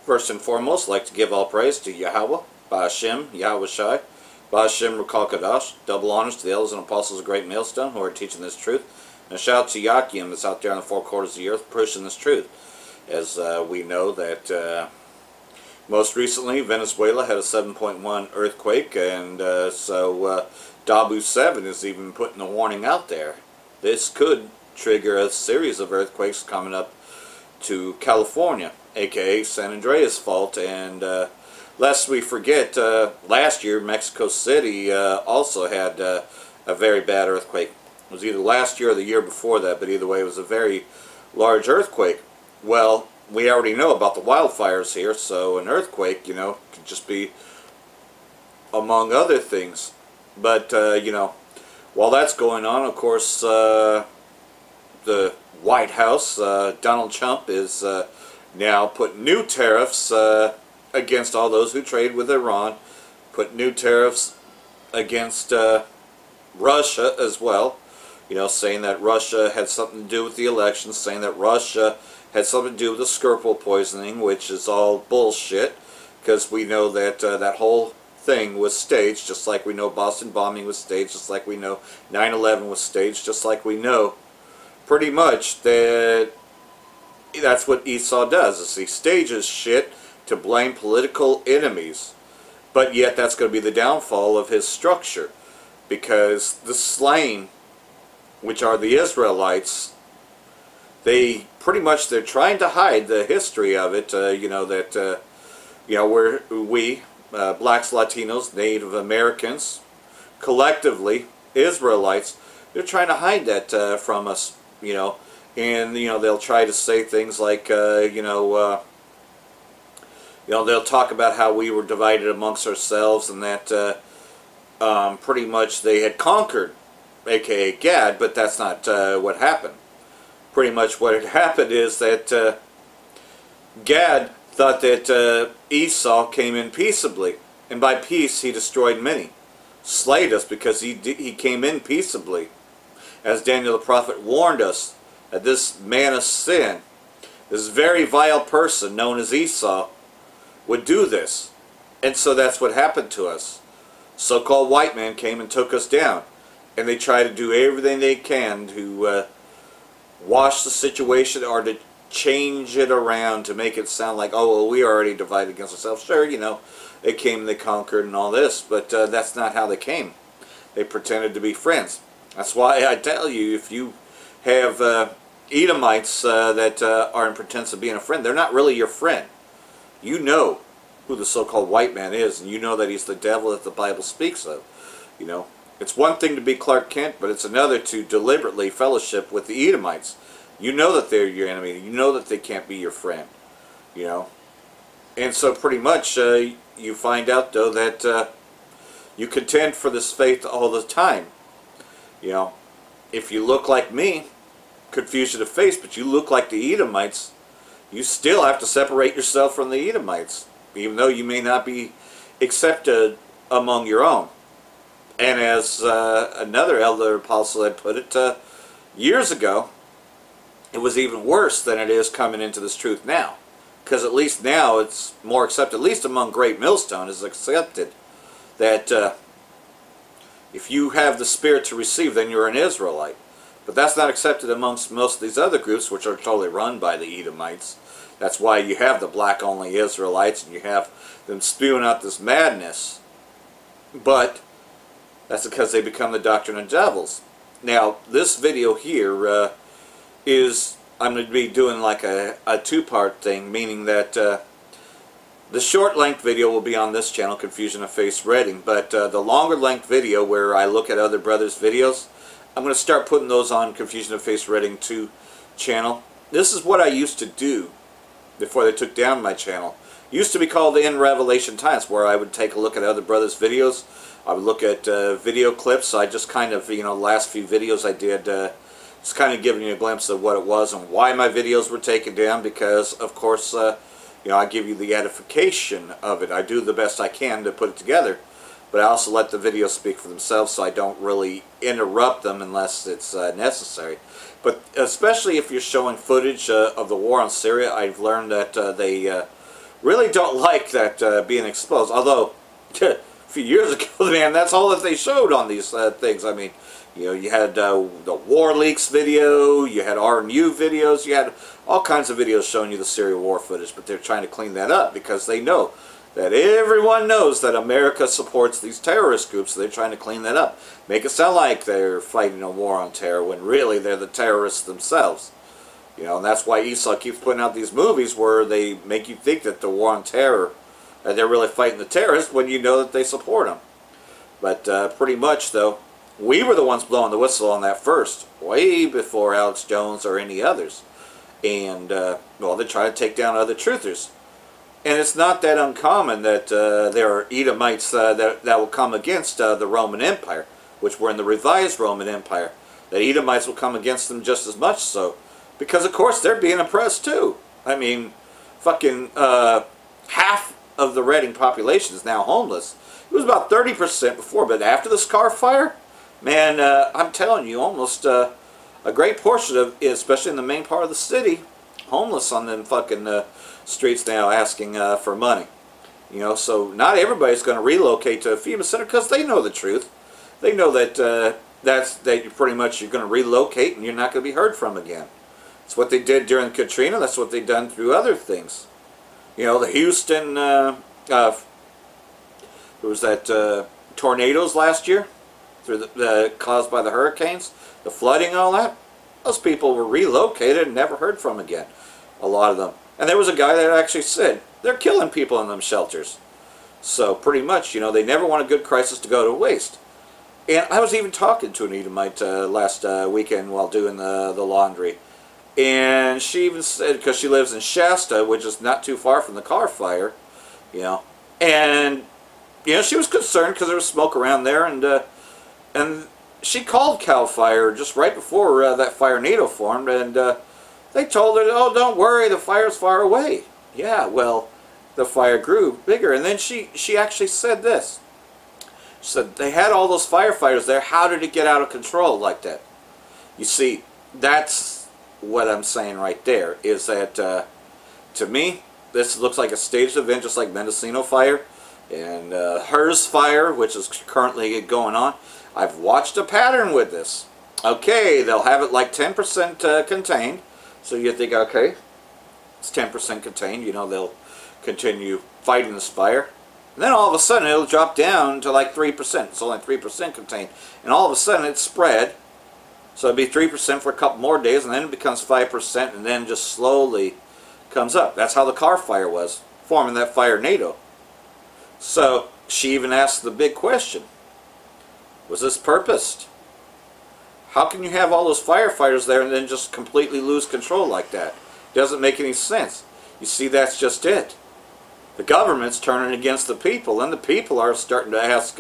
First and foremost, I'd like to give all praise to Yahweh, Ba'ashem, Yahweh Shai, Ba'ashem Rakal Kadash. Double honors to the elders and apostles of Great Millstone who are teaching this truth. And a shout out to Yakim that's out there in the four quarters of the earth pushing this truth. As we know that most recently Venezuela had a 7.1 earthquake, and so Dabu 7 is even putting a warning out there. This could trigger a series of earthquakes coming up to California, aka San Andreas Fault. And lest we forget, last year Mexico City also had a very bad earthquake. It was either last year or the year before that, but either way it was a very large earthquake. Well, we already know about the wildfires here, so an earthquake, you know, could just be among other things. But, you know, while that's going on, of course, the White House, Donald Trump is now putting new tariffs against all those who trade with Iran, put new tariffs against Russia as well, you know, saying that Russia had something to do with the elections, saying that Russia had something to do with the Skripal poisoning, which is all bullshit, because we know that that whole thing was staged, just like we know Boston bombing was staged, just like we know 9/11 was staged, just like we know pretty much that that's what Esau does, is he stages shit to blame political enemies. But yet that's going to be the downfall of his structure, because the slain, which are the Israelites, they pretty much, they're trying to hide the history of it, you know, that, you know, we, blacks, Latinos, Native Americans, collectively, Israelites, they're trying to hide that from us, you know, and, you know, they'll try to say things like, you know, they'll talk about how we were divided amongst ourselves, and that pretty much they had conquered, aka Gad, but that's not what happened. Pretty much what had happened is that Gad thought that Esau came in peaceably, and by peace he destroyed many, slayed us because he came in peaceably. As Daniel the prophet warned us, that this man of sin, this very vile person known as Esau, would do this. And so that's what happened to us. So-called white man came and took us down, and they try to do everything they can to wash the situation, or to change it around to make it sound like, oh, well, we are already divided against ourselves. Sure, you know, they came, they conquered and all this, but that's not how they came. They pretended to be friends. That's why I tell you, if you have Edomites that are in pretense of being a friend, they're not really your friend. You know who the so-called white man is, and you know that he's the devil that the Bible speaks of. You know, it's one thing to be Clark Kent, but it's another to deliberately fellowship with the Edomites. You know that they're your enemy. You know that they can't be your friend. You know, and so pretty much you find out, though, that you contend for this faith all the time. You know, if you look like me, confusion of face, but you look like the Edomites, you still have to separate yourself from the Edomites, even though you may not be accepted among your own. And as another elder apostle had put it years ago, it was even worse than it is coming into this truth now. Because at least now it's more accepted, at least among Great Millstone, is accepted that if you have the spirit to receive, then you're an Israelite. But that's not accepted amongst most of these other groups, which are totally run by the Edomites. That's why you have the black-only Israelites, and you have them spewing out this madness. But that's because they become the doctrine of devils. Now, this video here is, I'm going to be doing like a two-part thing, meaning that the short-length video will be on this channel, Confusion of Face Reading, but the longer-length video where I look at other brothers' videos, I'm going to start putting those on Confusion of Face Reading 2 channel. This is what I used to do before they took down my channel. It used to be called In Revelation Times, where I would take a look at other brothers' videos. I would look at video clips. I just kind of, you know, the last few videos I did, just kind of giving you a glimpse of what it was and why my videos were taken down, because, of course, you know, I give you the edification of it. I do the best I can to put it together, but I also let the videos speak for themselves, so I don't really interrupt them unless it's necessary. But especially if you're showing footage of the war on Syria, I've learned that they really don't like that being exposed. Although, a few years ago, man, that's all that they showed on these things. I mean, you know, you had the War Leaks video, you had R&U videos, you had all kinds of videos showing you the Syria war footage, but they're trying to clean that up because they know that everyone knows that America supports these terrorist groups, so they're trying to clean that up. Make it sound like they're fighting a war on terror when really they're the terrorists themselves. You know, and that's why Esau keeps putting out these movies where they make you think that the war on terror, that they're really fighting the terrorists when you know that they support them. But pretty much, though, we were the ones blowing the whistle on that first, way before Alex Jones or any others. And, well, they try to take down other truthers. And it's not that uncommon that there are Edomites that will come against the Roman Empire, which were in the revised Roman Empire. That Edomites will come against them just as much so. Because, of course, they're being oppressed, too. I mean, fucking half of the Reading population is now homeless. It was about 30% before, but after the Scar Fire, man, I'm telling you, almost a great portion of, especially in the main part of the city, homeless on them fucking streets now asking for money. You know, so not everybody's going to relocate to a FEMA center because they know the truth. They know that that you're pretty much you're going to relocate and you're not going to be heard from again. It's what they did during Katrina. That's what they've done through other things. You know, the Houston, there was that tornadoes last year through caused by the hurricanes, the flooding and all that. Those people were relocated and never heard from again. A lot of them. And there was a guy that actually said, they're killing people in them shelters. So pretty much, you know, they never want a good crisis to go to waste. And I was even talking to an Edomite last weekend while doing the laundry. And she even said, because she lives in Shasta, which is not too far from the car fire, you know. And, you know, she was concerned because there was smoke around there. And she called CAL FIRE just right before that firenado formed. And they told her, oh, don't worry, the fire's far away. Yeah, well, the fire grew bigger. And then she actually said this. She said, they had all those firefighters there. How did it get out of control like that? You see, that's what I'm saying right there, is that, to me, this looks like a staged event, just like Mendocino Fire and HERS Fire, which is currently going on. I've watched a pattern with this. Okay, they'll have it like 10% contained. So you think, okay, it's 10% contained, you know, they'll continue fighting this fire. And then all of a sudden it'll drop down to like 3%. It's only 3% contained. And all of a sudden it's spread. So it'll be 3% for a couple more days, and then it becomes 5%, and then just slowly comes up. That's how the car fire was, forming that firenado. So she even asked the big question. Was this purposed? How can you have all those firefighters there and then just completely lose control like that? Doesn't make any sense. You see, that's just it. The government's turning against the people, and the people are starting to ask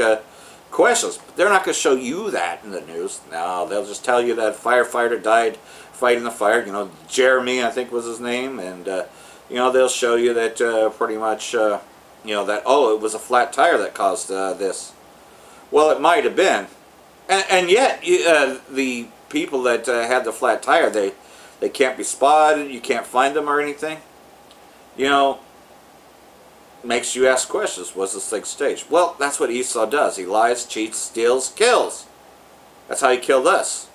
questions. But they're not going to show you that in the news. No, they'll just tell you that a firefighter died fighting the fire. You know, Jeremy, I think was his name. And, you know, they'll show you that pretty much, you know, that, oh, it was a flat tire that caused this. Well, it might have been. And yet, the people that had the flat tire, they can't be spotted, you can't find them or anything. You know, makes you ask questions. Was this thing staged? Well, that's what Esau does. He lies, cheats, steals, kills. That's how he killed us.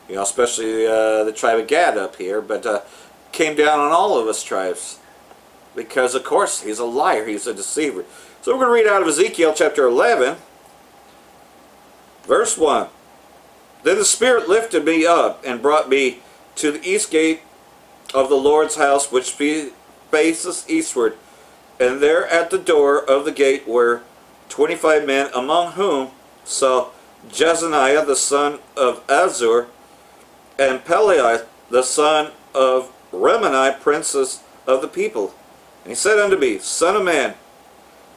You know, especially the tribe of Gad up here, but came down on all of us tribes. Because, of course, he's a liar. He's a deceiver. So we're going to read out of Ezekiel chapter 11. Verse 1. Then the Spirit lifted me up and brought me to the east gate of the Lord's house, which faces eastward. And there at the door of the gate were 25 men, among whom saw Jezaniah the son of Azur, and Peliah the son of Remani, princes of the people. And he said unto me, Son of man,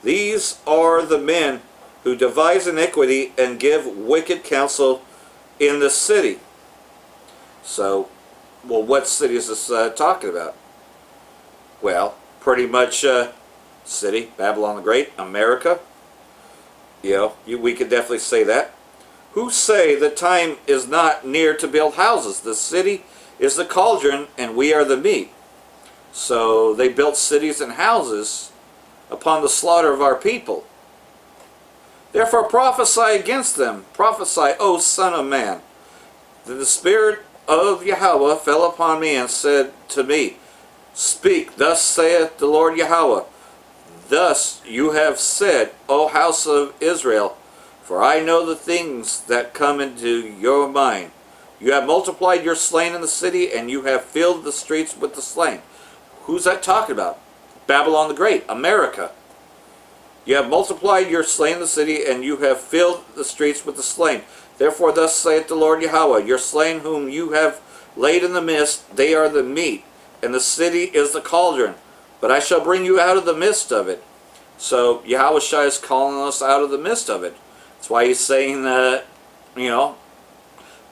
these are the men who devise iniquity and give wicked counsel in the city. So, well, what city is this talking about? Well, pretty much city, Babylon the Great, America. You know, we could definitely say that. Who say the time is not near to build houses? The city is the cauldron, and we are the meat. So they built cities and houses upon the slaughter of our people. Therefore prophesy against them. Prophesy, O Son of Man. Then the Spirit of Yahweh fell upon me and said to me, Speak, thus saith the Lord Yahweh. Thus you have said, O house of Israel, for I know the things that come into your mind. You have multiplied your slain in the city, and you have filled the streets with the slain. Who's that talking about? Babylon the Great, America. You have multiplied your slain in the city, and you have filled the streets with the slain. Therefore thus saith the Lord Yahweh, your slain whom you have laid in the midst, they are the meat, and the city is the cauldron. But I shall bring you out of the midst of it. So Yahushua is calling us out of the midst of it. That's why he's saying,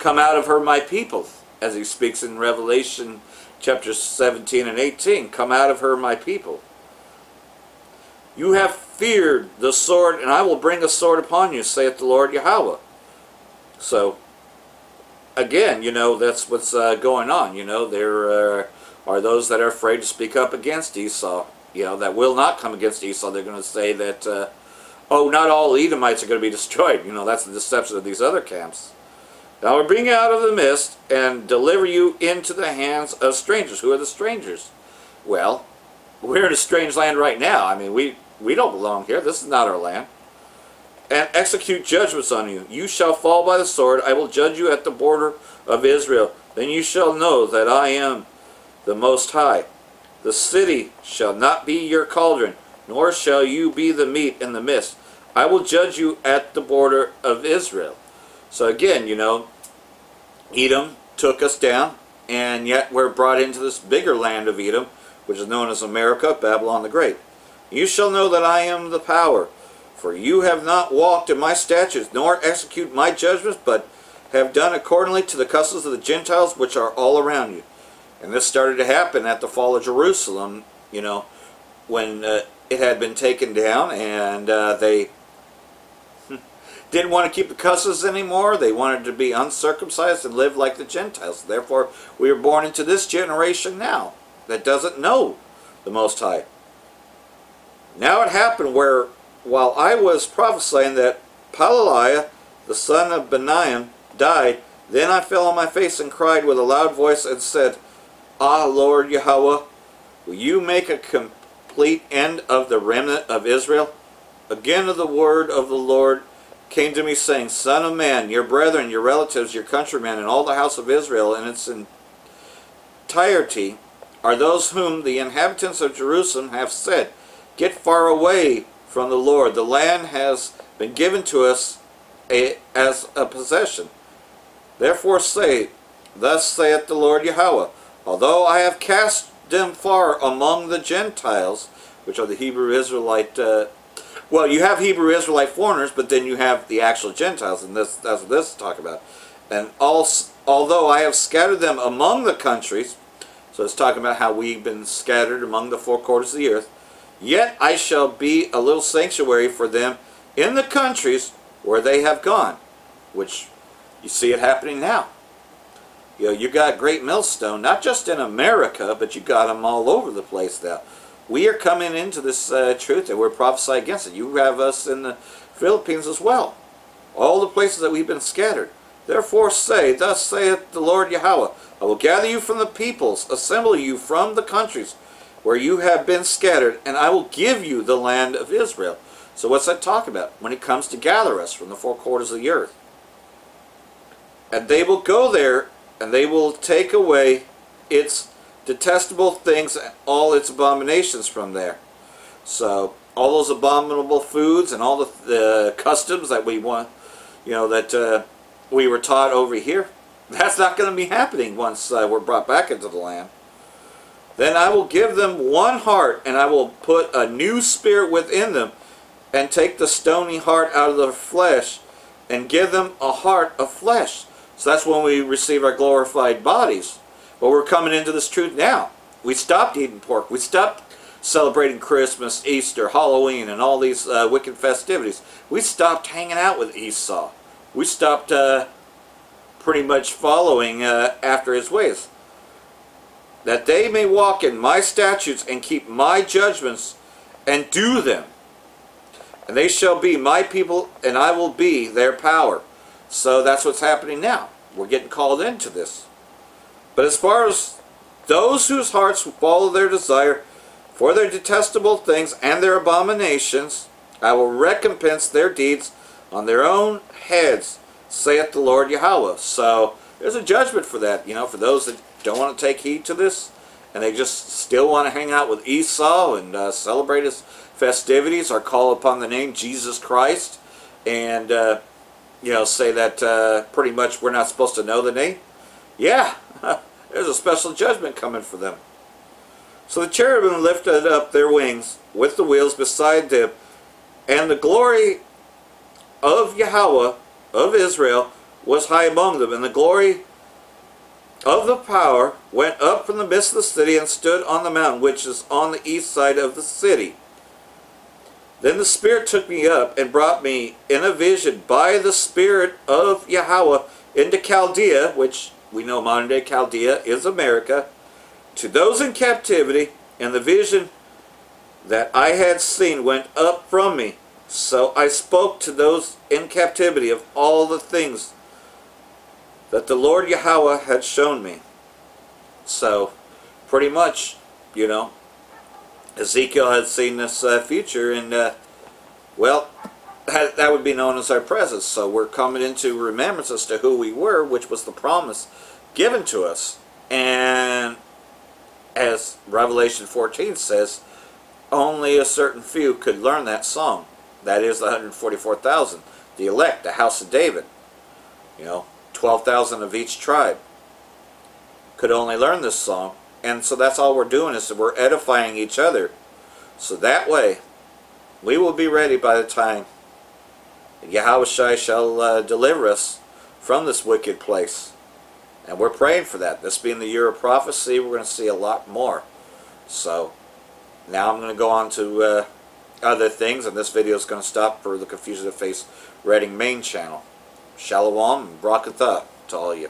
come out of her, my people, as he speaks in Revelation chapters 17 and 18. Come out of her, my people. You have feared the sword, and I will bring a sword upon you, saith the Lord Yahweh. So, again, that's what's going on. There are those that are afraid to speak up against Esau, that will not come against Esau. They're going to say that, not all Edomites are going to be destroyed. That's the deception of these other camps. Now we'll bring you out of the mist and deliver you into the hands of strangers. Who are the strangers? Well, we're in a strange land right now. I mean, we don't belong here. This is not our land. And execute judgments on you. You shall fall by the sword. I will judge you at the border of Israel. Then you shall know that I am the Most High. The city shall not be your cauldron, nor shall you be the meat in the midst. I will judge you at the border of Israel. So again, Edom took us down, and yet we're brought into this bigger land of Edom, which is known as America, Babylon the Great. You shall know that I am the power, for you have not walked in my statutes, nor execute my judgments, but have done accordingly to the customs of the Gentiles which are all around you. And this started to happen at the fall of Jerusalem, when it had been taken down, and they didn't want to keep the customs anymore. They wanted to be uncircumcised and live like the Gentiles. Therefore, we are born into this generation now that doesn't know the Most High. Now it happened where, while I was prophesying that Palaliah, the son of Benaiah, died, then I fell on my face and cried with a loud voice and said, Ah, Lord Yahweh, will you make a complete end of the remnant of Israel? Again the word of the Lord came to me, saying, Son of man, your brethren, your relatives, your countrymen, and all the house of Israel in its entirety are those whom the inhabitants of Jerusalem have said, Get far away from the Lord. The land has been given to us as a possession. Therefore say, Thus saith the Lord Yahweh, although I have cast them far among the Gentiles, which are the Hebrew Israelite, well, you have Hebrew Israelite foreigners, but then you have the actual Gentiles, and that's what this is talking about. And although I have scattered them among the countries, so it's talking about how we've been scattered among the four quarters of the earth, yet I shall be a little sanctuary for them in the countries where they have gone, which you see it happening now. You got great millstone, not just in America, but you got them all over the place now. We are coming into this truth, and we're prophesying against it. You have us in the Philippines as well. All the places that we've been scattered. Therefore say, Thus saith the Lord Yahweh, I will gather you from the peoples, assemble you from the countries where you have been scattered, and I will give you the land of Israel. So what's that talk about? When it comes to gather us from the four quarters of the earth. And they will go there, and they will take away its detestable things and all its abominations from there. So all those abominable foods and all the customs that we want, that we were taught over here, that's not going to be happening once we're brought back into the land. Then I will give them one heart, and I will put a new spirit within them, and take the stony heart out of their flesh, and give them a heart of flesh. So that's when we receive our glorified bodies. But we're coming into this truth now. We stopped eating pork. We stopped celebrating Christmas, Easter, Halloween, and all these wicked festivities. We stopped hanging out with Esau. We stopped pretty much following after his ways. that they may walk in my statutes and keep my judgments and do them. And they shall be my people, and I will be their power. So that's what's happening now. We're getting called into this. But as far as those whose hearts follow their desire for their detestable things and their abominations, I will recompense their deeds on their own heads, saith the Lord Yahweh. So there's a judgment for that, for those that don't want to take heed to this, and they just still want to hang out with Esau and celebrate his festivities, or call upon the name Jesus Christ, and say that pretty much we're not supposed to know the name. Yeah, there's a special judgment coming for them. So the cherubim lifted up their wings with the wheels beside them, and the glory of Yahweh of Israel was high among them, and the glory of the power went up from the midst of the city and stood on the mountain which is on the east side of the city. Then the Spirit took me up and brought me in a vision by the Spirit of Yahweh into Chaldea, which we know modern day Chaldea is America, to those in captivity, and the vision that I had seen went up from me. So I spoke to those in captivity of all the things that the Lord Yahweh had shown me. So, pretty much, Ezekiel had seen this future, and, that would be known as our present. So we're coming into remembrance as to who we were, which was the promise given to us. And as Revelation 14 says, only a certain few could learn that song. That is the 144,000, the elect, the house of David. 12,000 of each tribe could only learn this song. And so that's all we're doing, is that we're edifying each other. So that way, we will be ready by the time Yahweh shall deliver us from this wicked place. And we're praying for that. This being the year of prophecy, we're going to see a lot more. So, now I'm going to go on to other things, and this video is going to stop for the Confusion of Face Reading main channel. Shalom and Brakatah to all of you.